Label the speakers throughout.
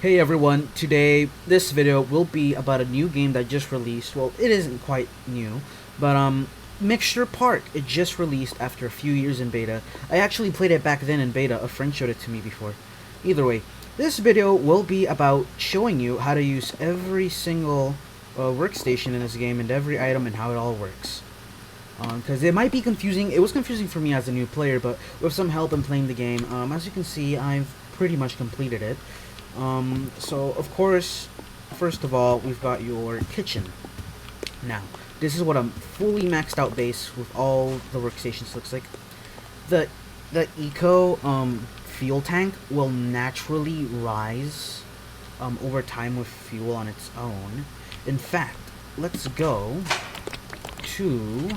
Speaker 1: Hey everyone, today this video will be about a new game that just released. Well, it isn't quite new, but Mixture Park. It just released after a few years in beta. I actually played it back then in beta. A friend showed it to me before. Either way, this video will be about showing you how to use every single workstation in this game and every item and how it all works. Because it might be confusing. It was confusing for me as a new player, but with some help in playing the game, as you can see, I've pretty much completed it. So of course, first of all, we've got your kitchen. Now, this is what a fully maxed out base with all the workstations looks like. The eco fuel tank will naturally rise over time with fuel on its own. In fact, let's go to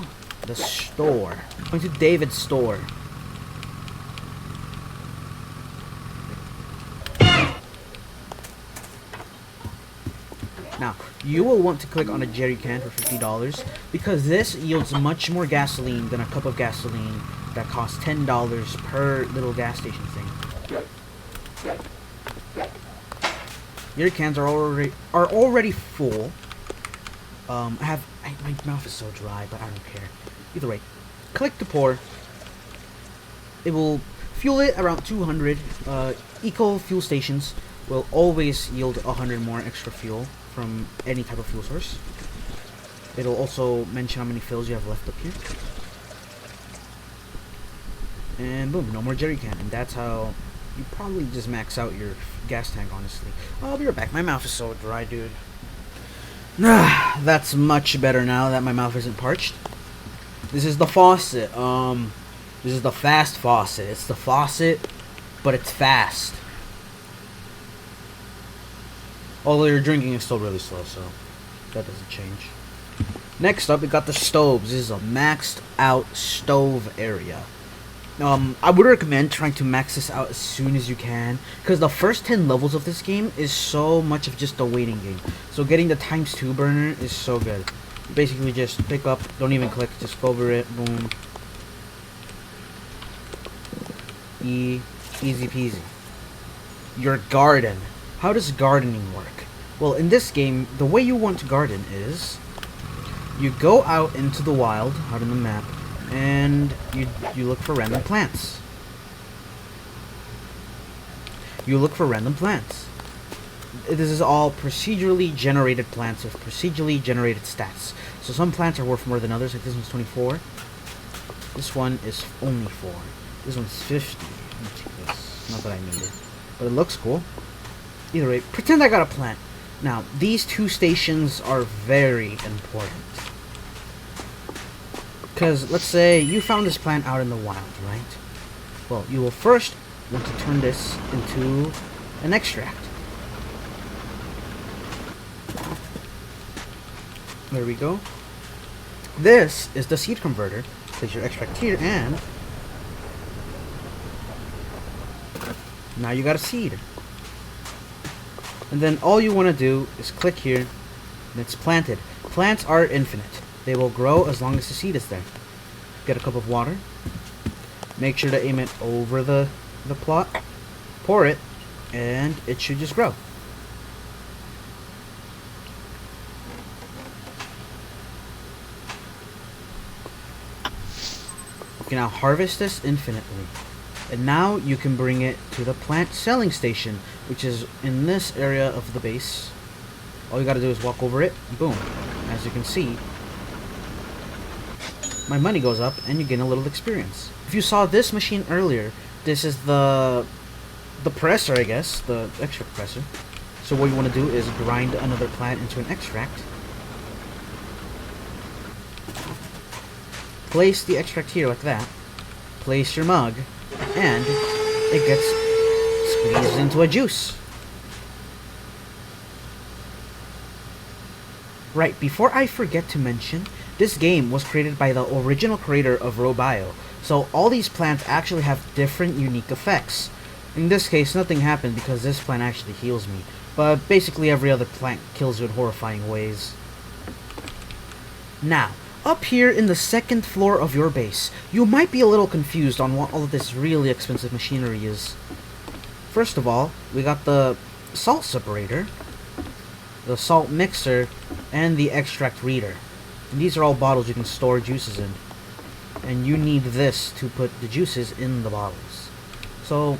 Speaker 1: the store. Going to David's store. Now, you will want to click on a jerry can for $50 because this yields much more gasoline than a cup of gasoline that costs $10 per little gas station thing. Your cans are already full. My mouth is so dry, but I don't care. Either way, click to pour. It will fuel it around 200. Eco fuel stations will always yield 100 more extra fuel from any type of fuel source. It'll also mention how many fills you have left up here. And boom, no more jerry can. And that's how you probably just max out your gas tank, honestly. I'll be right back. My mouth is so dry, dude. That's much better now that my mouth isn't parched. This is the faucet. This is the fast faucet. It's the faucet, but it's fast. Although your drinking is still really slow, so that doesn't change. Next up, we got the stoves. This is a maxed out stove area. I would recommend trying to max this out as soon as you can, because the first 10 levels of this game is so much of just a waiting game. So getting the ×2 burner is so good. You basically just pick up, don't even click, just go over it, boom. Easy peasy. Your garden. How does gardening work? Well, in this game, the way you want to garden is you go out into the wild, out in the map, and you look for random plants. You look for random plants. This is all procedurally generated plants with procedurally generated stats. So some plants are worth more than others, like this one's 24. This one is only 4. This one's 50. Let me take this. Not that I need it. But it looks cool. Either way, pretend I got a plant. Now, these two stations are very important. Because, let's say, you found this plant out in the wild, right? Well, you will first want to turn this into an extract. There we go. This is the seed converter. Place your extract here, and now you got a seed. And then all you want to do is click here, and it's planted. Plants are infinite. They will grow as long as the seed is there. Get a cup of water. Make sure to aim it over the plot. Pour it, and it should just grow. You can now harvest this infinitely. And now you can bring it to the plant selling station, which is in this area of the base. All you gotta do is walk over it, boom. As you can see, my money goes up and you gain a little experience. If you saw this machine earlier, this is the presser, I guess, the extract presser. So what you want to do is grind another plant into an extract. Place the extract here like that. Place your mug, and it gets squeezed into a juice. Right, before I forget to mention, this game was created by the original creator of Robio, so all these plants actually have different unique effects. In this case, nothing happened because this plant actually heals me, but basically every other plant kills you in horrifying ways. Now, up here in the second floor of your base, you might be a little confused on what all of this really expensive machinery is. First of all, we got the salt separator, the salt mixer, and the extract reader. And these are all bottles you can store juices in. And you need this to put the juices in the bottles. So,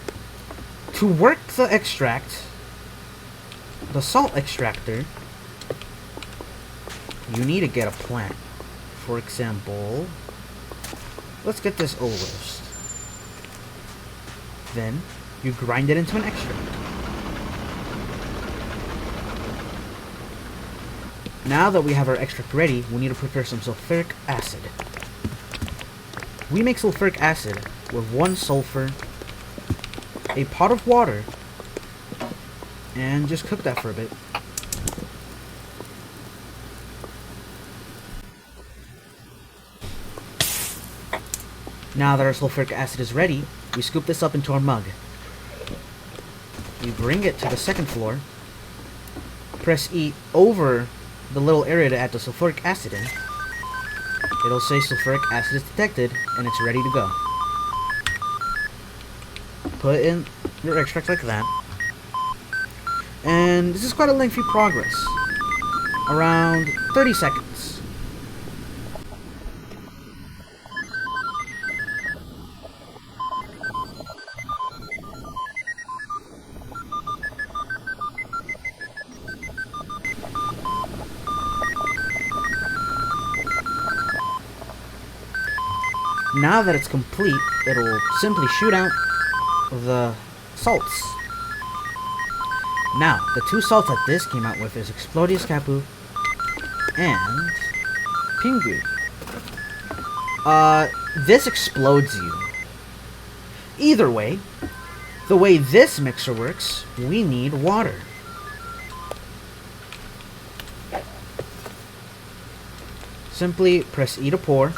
Speaker 1: to work the extract, the salt extractor, you need to get a plant. For example, let's get this olive. Then, you grind it into an extract. Now that we have our extract ready, we need to prepare some sulfuric acid. We make sulfuric acid with 1 sulfur, a pot of water, and just cook that for a bit. Now that our sulfuric acid is ready, we scoop this up into our mug. We bring it to the second floor, press E over the little area to add the sulfuric acid in. It'll say sulfuric acid is detected, and it's ready to go. Put in your extract like that. And this is quite a lengthy progress. Around 30 seconds. Now that it's complete, it'll simply shoot out the salts. Now, the 2 salts that this came out with is Explodius Capu and Pingu. This explodes you. Either way, the way this mixer works, we need water. Simply press E to pour.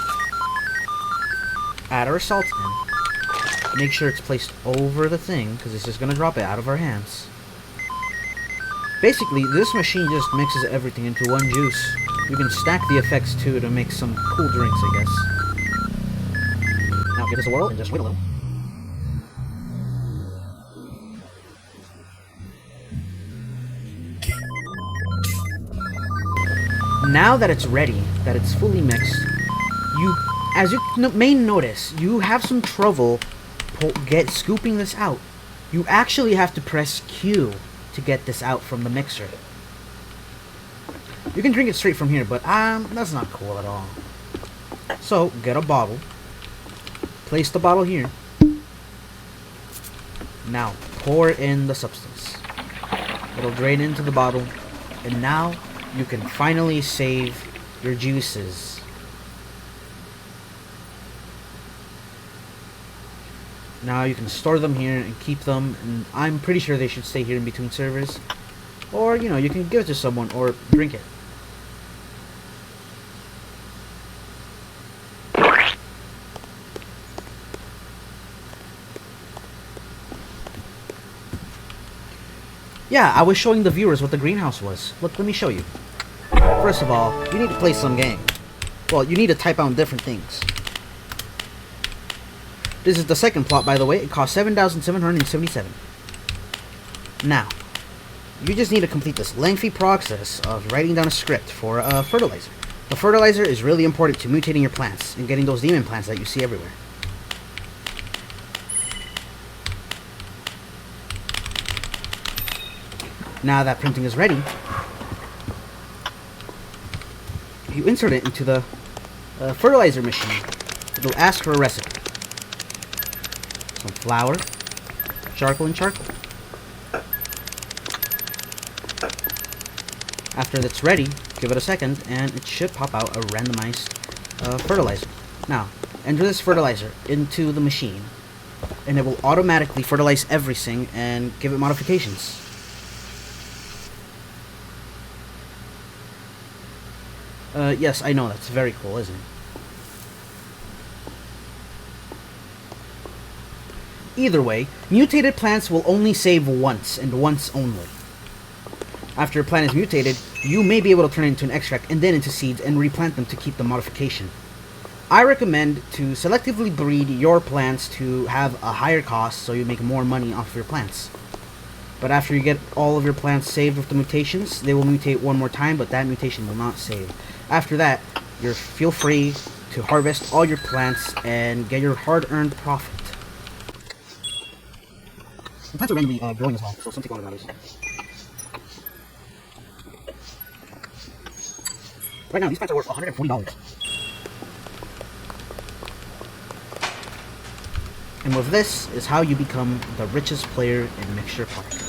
Speaker 1: Add our salt in. Make sure it's placed over the thing, because it's just going to drop it out of our hands. Basically, this machine just mixes everything into one juice. You can stack the effects too to make some cool drinks, I guess. Now give this a whirl and just wait a little. Now that it's ready, that it's fully mixed, as you may notice, you have some trouble scooping this out. You actually have to press Q to get this out from the mixer. You can drink it straight from here, but that's not cool at all. So, get a bottle. Place the bottle here. Now, pour in the substance. It'll drain into the bottle. And now, you can finally save your juices. Now you can store them here and keep them, and I'm pretty sure they should stay here in between servers. Or, you know, you can give it to someone or drink it. Yeah, I was showing the viewers what the greenhouse was. Look, let me show you. First of all, you need to play some game. Well, you need to type out different things. This is the second plot, by the way. It cost 7,777. Now, you just need to complete this lengthy process of writing down a script for a fertilizer. The fertilizer is really important to mutating your plants and getting those demon plants that you see everywhere. Now that printing is ready, you insert it into the fertilizer machine. It'll ask for a recipe. Some flour, charcoal, and charcoal. After that's ready, give it a second, and it should pop out a randomized fertilizer. Now, enter this fertilizer into the machine, and it will automatically fertilize everything and give it modifications. Yes, I know, that's very cool, isn't it? Either way, mutated plants will only save once, and once only. After a plant is mutated, you may be able to turn it into an extract and then into seeds and replant them to keep the modification. I recommend to selectively breed your plants to have a higher cost so you make more money off of your plants. But after you get all of your plants saved with the mutations, they will mutate one more time, but that mutation will not save. After that, feel free to harvest all your plants and get your hard-earned profit. The plants are randomly growing as well, so some take longer than others. Right now, these plants are worth $140. And with this is how you become the richest player in Mixture Park.